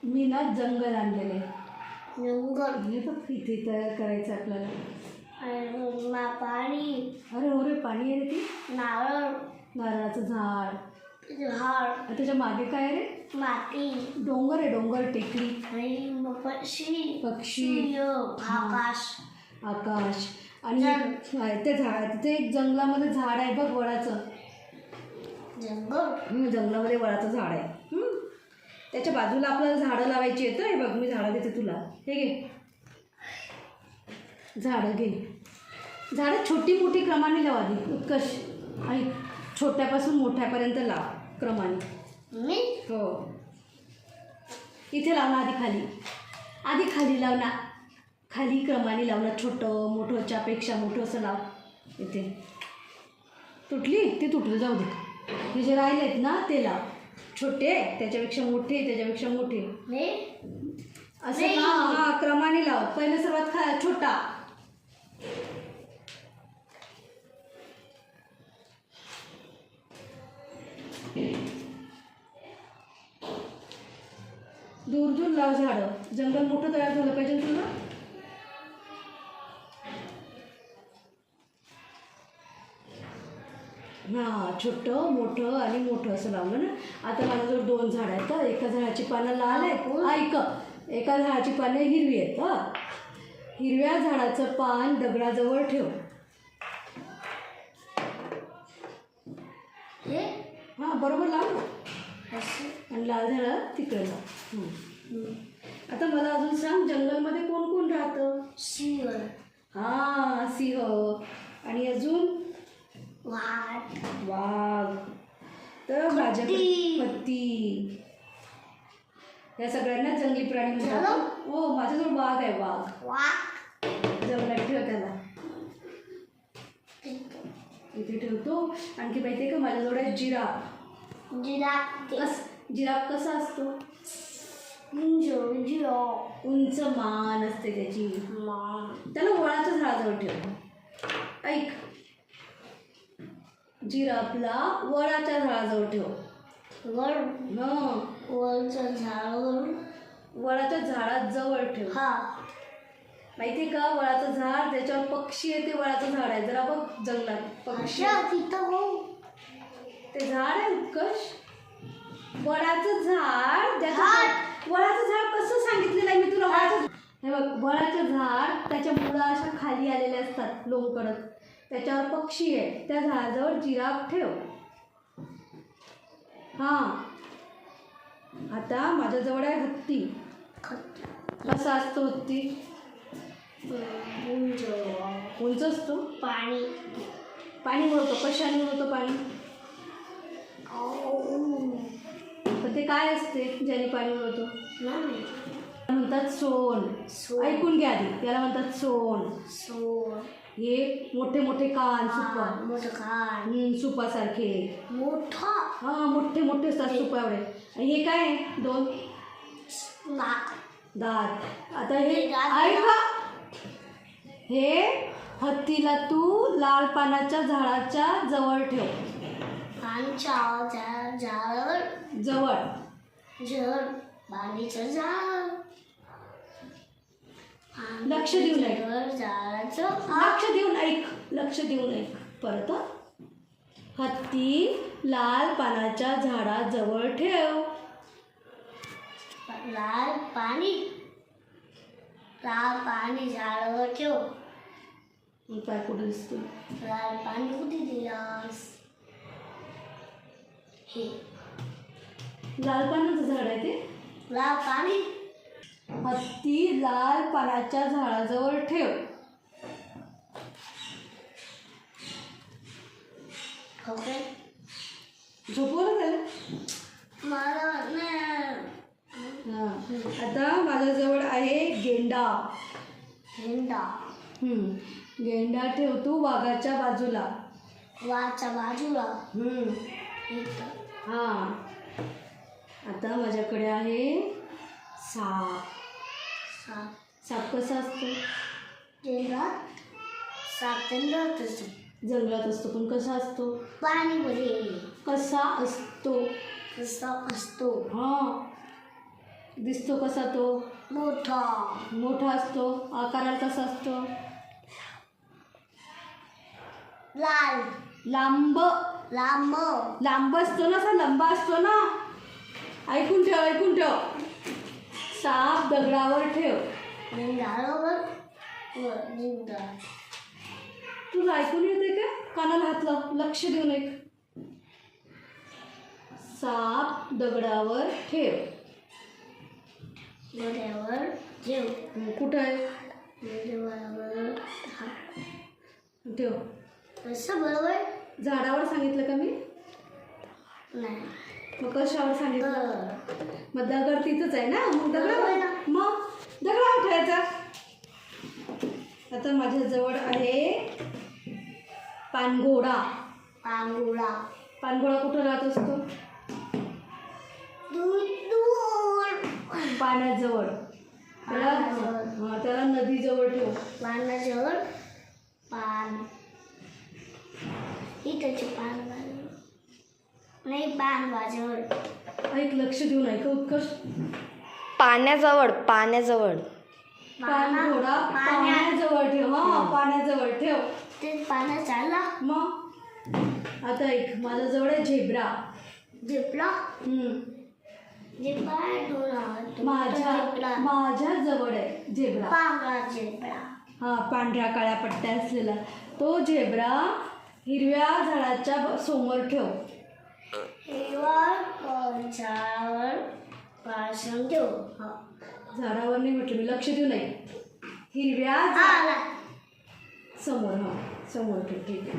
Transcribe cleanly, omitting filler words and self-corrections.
मी ना जंगल आणलेलं आहे. जंगल हे बघ इथे तयार करायचं आपल्याला. पाणी अरे हो रे, पाणी आहे रे ती. नारळ नारळाचं झाड. झाड आणि त्याच्या मागे काय आहे रे? माती डोंगर आहे, डोंगर, टेकडी, आणि पक्षी पक्षी, आकाश आकाश. आणि ते झाड, तिथे एक जंगलामध्ये झाड आहे बघ, वडाचं. जंगल जंगलामध्ये वडाचं झाड आहे. त्याच्या बाजूला आपल्याला झाडं लावायची आहेत. हे बघ, मी झाडं देते तुला. हे घे झाडं, घे झाडं. छोटी मोठी क्रमाने लाव आधी, उत्कर्ष. आणि छोट्यापासून मोठ्यापर्यंत लाव क्रमाने. मी हो, इथे लाव ना आधी, आधी खाली लाव ना. खाली क्रमाने लाव ना, छोटं मोठंच्यापेक्षा मोठं असं लाव. इथे तुटली ते तुटलं, जाऊ दे. हे जे राहिले आहेत ना ते लाव. छोटे त्याच्यापेक्षा मोठे, त्याच्यापेक्षा मोठे, असं. हां, क्रमाने लाव. पहिलं सर्वात छोटा. दूर दूर लाव झाडं. जंगल मोठं तयार झालं पाहिजे तुला. हां, छोटं मोठं आणि मोठं असं लावलं ना. आता माझ्याजवळ 2 झाडं आहेत. तर एका झाडाची पानं लाल आहेत. ऐक, एका झाडाची पानं हिरवी आहेत. हिरव्या झाडाचं पान दगडाजवळ ठेव. हां, बरोबर लाव. आणि लाल झाडं तिकडे लाव. आता मला अजून सांग, जंगलमध्ये कोण कोण राहतं? सिंह. हां, सिंह. आणि अजून वाघ. तर माझ्याकडे हत्ती. या सगळ्यांना जंगली प्राणी म्हणतात. हो, माझ्याजवळ वाघ आहे. वाघ जंगलात ठेव त्याला. इथे ठेवतो. आणखी माहिती आहे का, माझ्याजवळ आहे जिराफ. जिराफ कसा असतो? उंच मान असते त्याची. त्याला वडाच्या झाडाजवळ ठेव. ऐक, जिराफला वडाच्या झाडाजवळ ठेव. वडाच्या झाडाजवळ ठेव. माहिती का, वडाचं झाड, त्याच्यावर पक्षी आहे. ते वडाचं झाड आहे. जरा बघ जंगलात पक्षी. ते झाड आहे उत्कर्ष, वडाचं झाड. वडाचं झाड कसं सांगितलेलं आहे मी तुला? हे बघ, वडाचं झाड, त्याच्या मुळा अशा खाली आलेल्या असतात लोंब करत. त्याच्यावर पक्षी आहे. त्या झाडाजवळ जिराफ ठेव. हां, आता माझ्याजवळ आहे हत्ती. कसा असतो हत्ती? उंच असतो. पाणी उडवतो. कशाने उडवतो पाणी? पण ते काय असते ज्याने पाणी उडवतो? म्हणतात सोंड. ऐकून घ्या आधी, त्याला म्हणतात सोंड. हे मोठे मोठे कान, सुपासारखे. हां, मोठे मोठे असतात सुपा एवढे. आणि हे काय आहे? 2 दात. आता हे ऐका, हे हत्तीला तू लाल पानाच्या झाडाच्या जवळ ठेव. जवळ. लक्ष देऊन ऐक. लक्ष देऊन ऐक परत. हत्ती लाल पानाच्या झाडाजवळ ठेव. लाल पाणी झाडावर ठेव. काय कुठे दिसतो? लाल पाणी कुठे दिलास? हे लाल पानाचं झाड आहे ते. लाल पाणी. हत्ती लाल पानाच्या झाडाजवळ ठेव. ओके, झोपवलं त्याला. हां, आता माझ्याजवळ आहे गेंडा. गेंडा ठेवतो वाघाच्या बाजूला. हां, आता माझ्याकडे आहे साप. साप कसा असतो? जंगलात असतो. पण कसा असतो? पाणीमध्ये. कसा असतो? हां, दिसतो कसा तो? मोठा. मोठा असतो. आकाराला कसा असतो? लाल. लांब. लांब. लांब असतो ना, असा लंबा असतो ना. ऐकून ठेव, ऐकून ठेव. साप दगडावर ठेव. झाडावर जिंदा. तुला ऐकून येते का? कानाला हात लाव, लक्ष देऊन ऐक. साप दगडावर ठेव. डोळ्यावर ठेव. कुठं आहे? डोळ्यावर ठेव. असं बरोबर झाडावर सांगितलं का मी? नाही. मग कशावर सांगितलं? मग दगड तिथंच आहे ना, मग बरोबर ना. मग दगडावर ठेवायचा. आता माझ्याजवळ आहे पानघोडा. पांगुळा. पानघोडा कुठं राहत असतो? दूर. पाण्याजवळ. त्याला नदीजवळ ठेव. पानाजवळ पान. इथंचे पान नाही, पान वाजवळ. ऐक, लक्ष देऊन ऐक उत्कर्ष. पाण्याजवळ पाण्याजवळ पानघोडा पाण्याजवळ ठेव. हा, पाण्याजवळ ठेव. ते पानं चालला. मग आता ऐक, माझ्याजवळ आहे झेब्रा. झेपला. माझ्या जवळ आहे झेब्रा. पांढरा झेपला. हा, पांढऱ्या काळ्या पट्ट्या असलेला तो झेब्रा हिरव्या झाडाच्या समोर ठेव. झाडावर पासून ठेव. झाडावर नाही म्हटलं मी, लक्ष देऊ नाही. हिरव्या आला. समोर. हा, समोर ठेव. ठीक आहे.